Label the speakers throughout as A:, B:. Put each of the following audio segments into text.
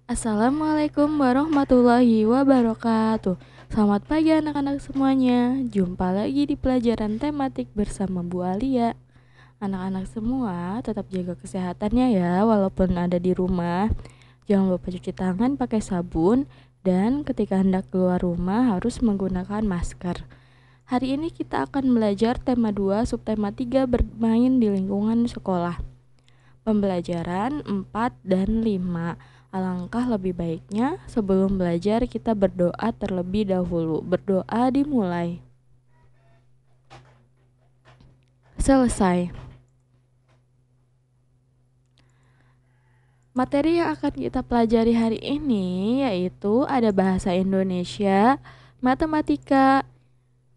A: Assalamualaikum warahmatullahi wabarakatuh. Selamat pagi anak-anak semuanya. Jumpa lagi di pelajaran tematik bersama Bu Alia. Anak-anak semua tetap jaga kesehatannya ya walaupun ada di rumah. Jangan lupa cuci tangan pakai sabun dan ketika hendak keluar rumah harus menggunakan masker. Hari ini kita akan belajar tema 2 subtema 3 bermain di lingkungan sekolah. Pembelajaran 4 dan 5. Alangkah lebih baiknya sebelum belajar kita berdoa terlebih dahulu. Berdoa dimulai. Selesai. Materi yang akan kita pelajari hari ini yaitu ada bahasa Indonesia, matematika,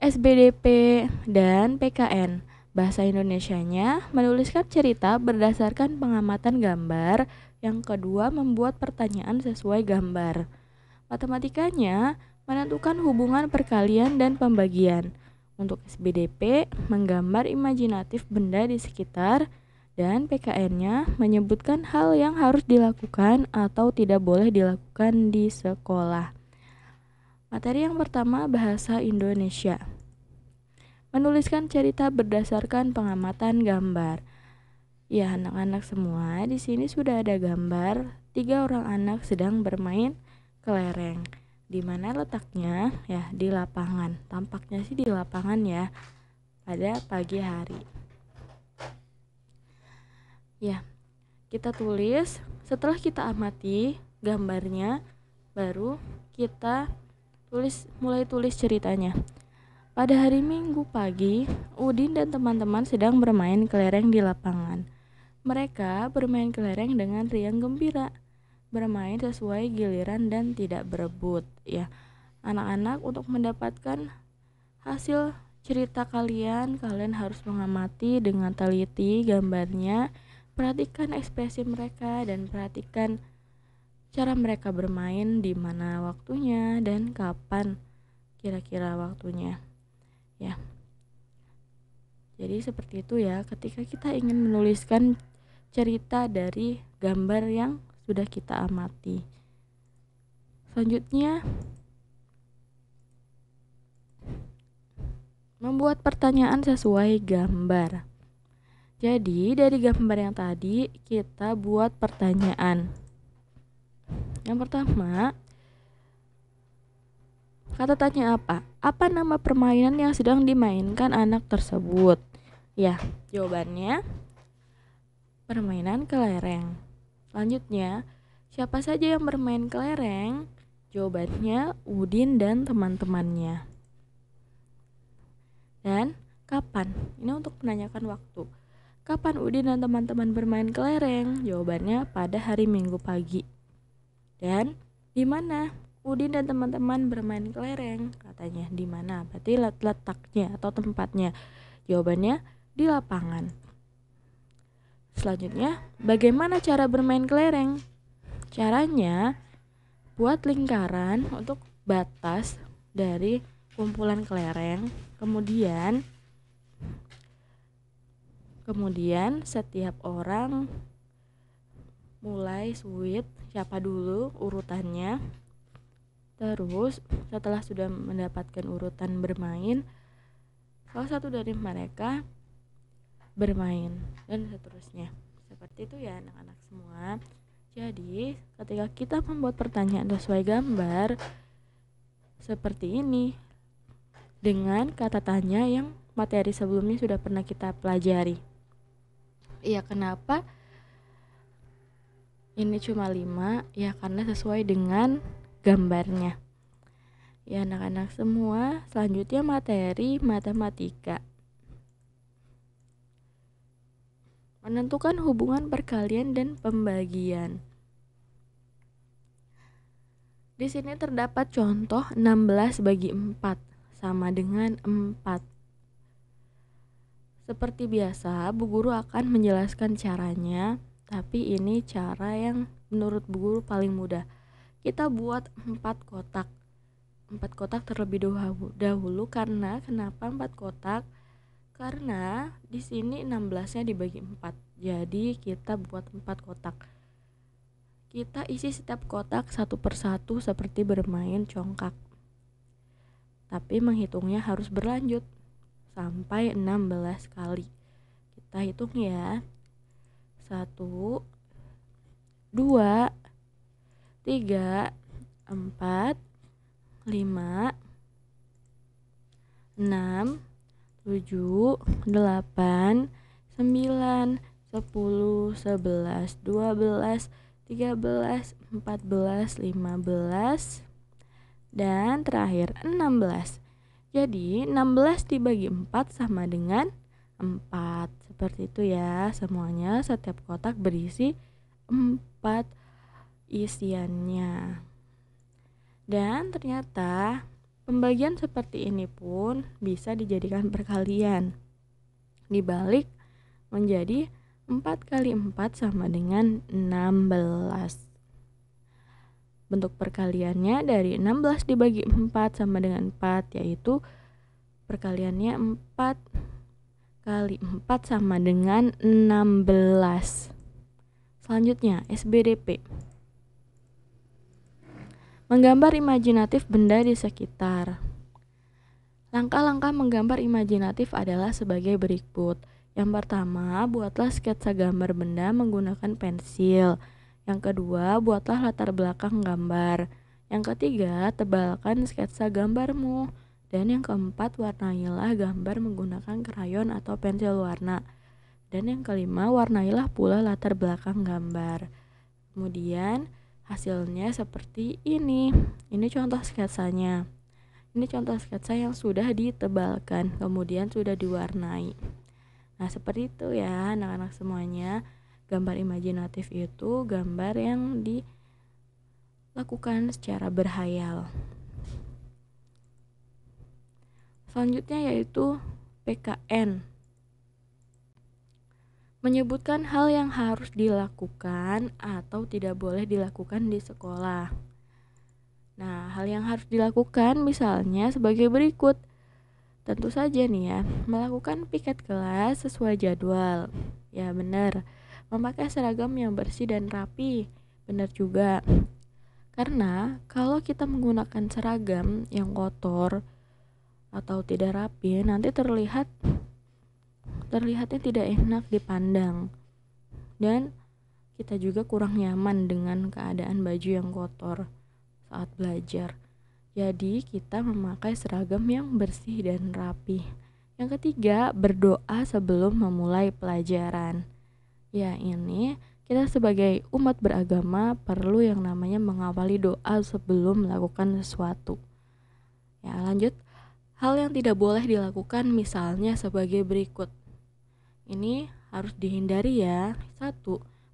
A: SBDP, dan PKN. Bahasa Indonesianya menuliskan cerita berdasarkan pengamatan gambar. Yang kedua, membuat pertanyaan sesuai gambar. Matematikanya menentukan hubungan perkalian dan pembagian. Untuk SBDP, menggambar imajinatif benda di sekitar. Dan PKN-nya menyebutkan hal yang harus dilakukan atau tidak boleh dilakukan di sekolah. Materi yang pertama, bahasa Indonesia. Menuliskan cerita berdasarkan pengamatan gambar. Ya, anak-anak semua, di sini sudah ada gambar 3 orang anak sedang bermain kelereng. Di mana letaknya? Ya, di lapangan. Tampaknya sih di lapangan ya, pada pagi hari. Ya, kita tulis. Setelah kita amati gambarnya, baru kita mulai tulis ceritanya. Pada hari Minggu pagi, Udin dan teman-teman sedang bermain kelereng di lapangan. Mereka bermain kelereng dengan riang gembira, bermain sesuai giliran dan tidak berebut. Ya, anak-anak, untuk mendapatkan hasil cerita kalian harus mengamati dengan teliti gambarnya, perhatikan ekspresi mereka dan perhatikan cara mereka bermain, di mana waktunya dan kapan kira-kira waktunya. Ya. Jadi seperti itu ya, ketika kita ingin menuliskan cerita dari gambar yang sudah kita amati. Selanjutnya, membuat pertanyaan sesuai gambar. Jadi dari gambar yang tadi kita buat pertanyaan. Yang pertama, kata tanya apa? Apa nama permainan yang sedang dimainkan anak tersebut? Ya, jawabannya permainan kelereng. Selanjutnya, siapa saja yang bermain kelereng? Jawabannya Udin dan teman-temannya. Dan kapan? Ini untuk menanyakan waktu. Kapan Udin dan teman-teman bermain kelereng? Jawabannya pada hari Minggu pagi. Dan di mana Udin dan teman-teman bermain kelereng? Katanya di mana? Berarti letaknya atau tempatnya. Jawabannya di lapangan. Selanjutnya, bagaimana cara bermain kelereng? Caranya, buat lingkaran untuk batas dari kumpulan kelereng. Kemudian setiap orang mulai suit, siapa dulu urutannya. Terus setelah sudah mendapatkan urutan bermain, salah satu dari mereka bermain dan seterusnya. Seperti itu ya anak-anak semua. Jadi ketika kita membuat pertanyaan sesuai gambar seperti ini dengan kata tanya yang materi sebelumnya sudah pernah kita pelajari. Iya, kenapa ini cuma 5? Ya karena sesuai dengan gambarnya. Ya anak-anak semua, selanjutnya materi matematika. Menentukan hubungan perkalian dan pembagian. Di sini terdapat contoh 16 bagi 4 sama dengan 4. Seperti biasa, Bu Guru akan menjelaskan caranya, tapi ini cara yang menurut Bu Guru paling mudah. Kita buat 4 kotak. 4 kotak terlebih dahulu. Karena kenapa 4 kotak? Karena di sini 16-nya dibagi 4. Jadi kita buat 4 kotak. kita isi setiap kotak satu persatu seperti bermain congkak. Tapi menghitungnya harus berlanjut sampai 16 kali. Kita hitung ya. 1, 2, 3, 4, 5, 6, 7, 8, 9, 10, 11, 12, 13, 14, 15, dan terakhir 16. Jadi 16 dibagi 4 sama dengan 4. Seperti itu ya. Semuanya setiap kotak berisi 4 isiannya. Dan ternyata pembagian seperti ini pun bisa dijadikan perkalian. Dibalik menjadi 4 kali 4 sama dengan 16. Bentuk perkaliannya dari 16 dibagi 4 sama dengan 4, yaitu perkaliannya 4 kali 4 sama dengan 16. Selanjutnya, SBDP. Menggambar imajinatif benda di sekitar. Langkah-langkah menggambar imajinatif adalah sebagai berikut. Yang pertama, buatlah sketsa gambar benda menggunakan pensil. Yang kedua, buatlah latar belakang gambar. Yang ketiga, tebalkan sketsa gambarmu. Dan yang keempat, warnailah gambar menggunakan krayon atau pensil warna. Dan yang kelima, warnailah pula latar belakang gambar. Kemudian, hasilnya seperti ini. Ini contoh sketsanya. Ini contoh sketsa yang sudah ditebalkan, kemudian sudah diwarnai. Nah, seperti itu ya anak-anak semuanya. Gambar imajinatif itu gambar yang dilakukan secara berhayal. Selanjutnya yaitu PKN. Menyebutkan hal yang harus dilakukan atau tidak boleh dilakukan di sekolah. Nah, hal yang harus dilakukan misalnya sebagai berikut. Tentu saja nih ya, melakukan piket kelas sesuai jadwal. Ya benar, memakai seragam yang bersih dan rapi. Benar juga. Karena kalau kita menggunakan seragam yang kotor atau tidak rapi, nanti terlihatnya tidak enak dipandang. Dan kita juga kurang nyaman dengan keadaan baju yang kotor saat belajar. Jadi kita memakai seragam yang bersih dan rapi. Yang ketiga, berdoa sebelum memulai pelajaran. Ya, ini kita sebagai umat beragama perlu yang namanya mengawali doa sebelum melakukan sesuatu. Ya, lanjut. Hal yang tidak boleh dilakukan misalnya sebagai berikut. Ini harus dihindari ya. 1.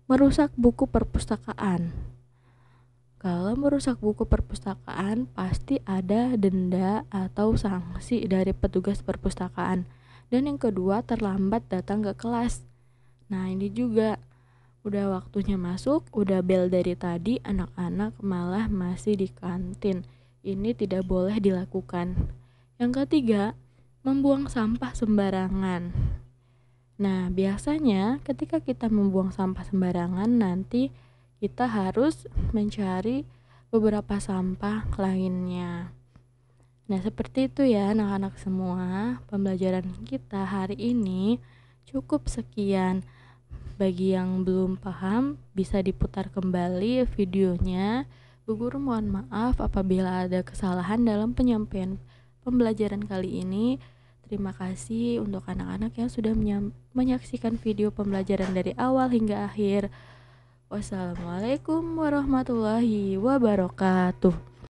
A: Merusak buku perpustakaan. Kalau merusak buku perpustakaan, pasti ada denda atau sanksi dari petugas perpustakaan. Dan yang kedua, terlambat datang ke kelas. Nah, ini juga udah waktunya masuk, udah bel dari tadi, anak-anak malah masih di kantin. Ini tidak boleh dilakukan. Yang ketiga, membuang sampah sembarangan. Nah, biasanya ketika kita membuang sampah sembarangan, nanti kita harus mencari beberapa sampah lainnya. Nah, seperti itu ya anak-anak semua. Pembelajaran kita hari ini cukup sekian. Bagi yang belum paham, bisa diputar kembali videonya. Bu Guru mohon maaf apabila ada kesalahan dalam penyampaian pembelajaran kali ini. Terima kasih untuk anak-anak yang sudah menyaksikan video pembelajaran dari awal hingga akhir. Wassalamualaikum warahmatullahi wabarakatuh.